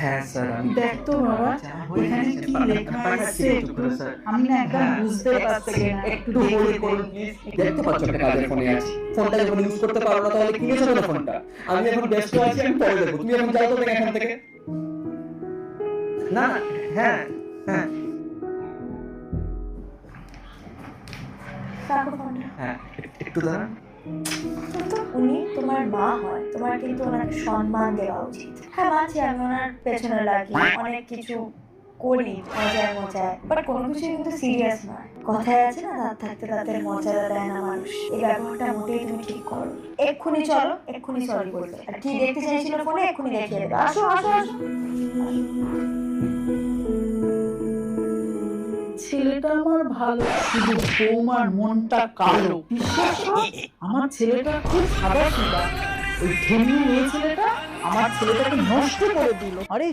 হ্যাঁ স্যার, আমি দেখ তো বাবা, এখানে কি লেখা আছে আমি না একদম বুঝতে পারছি না, একটু হোল্ড করুন প্লিজ। দেখতে পাচ্ছ একটা কাজের ফোনে আছি, ফোনটা যখন ইউজ করতে পারো না তাহলে কিনেছো কেন ফোনটা? আমি এখন ব্যস্ত আছি, আমি পরে দেখবো। তুমি এখন যাও তো এখান থেকে। না না, হ্যাঁ হ্যাঁ রাখো ফোনটা। হ্যাঁ, একটু দাঁড়ান। তো উনি তোমার মা হয়, তোমার কিন্তু ওনাকে সম্মান দেওয়া উচিত। হ্যাঁ মানছি আমি ওনার পেছনে লাগি, অনেক কিছু করি মজায় মজায়, বাট কোনো কিছু কিন্তু সিরিয়াস নয়। কথায় আছে না, দাঁত থাকতে দাঁতের মর্যাদা দেয় না মানুষ। এই ব্যবহারটা মোটেই তুমি ঠিক করো। এক্ষুনি চলো, এক্ষুনি সরি বলবে। আর কি দেখতে চাইছিল ফোনে এক্ষুনি দেখিয়ে দেবে। আসো আসো আসো। ছেলেটা আমার ভালো, শুধু বৌমার মনটা কালো। বিশ্বাস কর, আমার ছেলেটা খুব সাদা সিধা। ওই ধেমি মেয়ে ছেলেটা আমার ছেলেটাকে নষ্ট করে দিল। আরে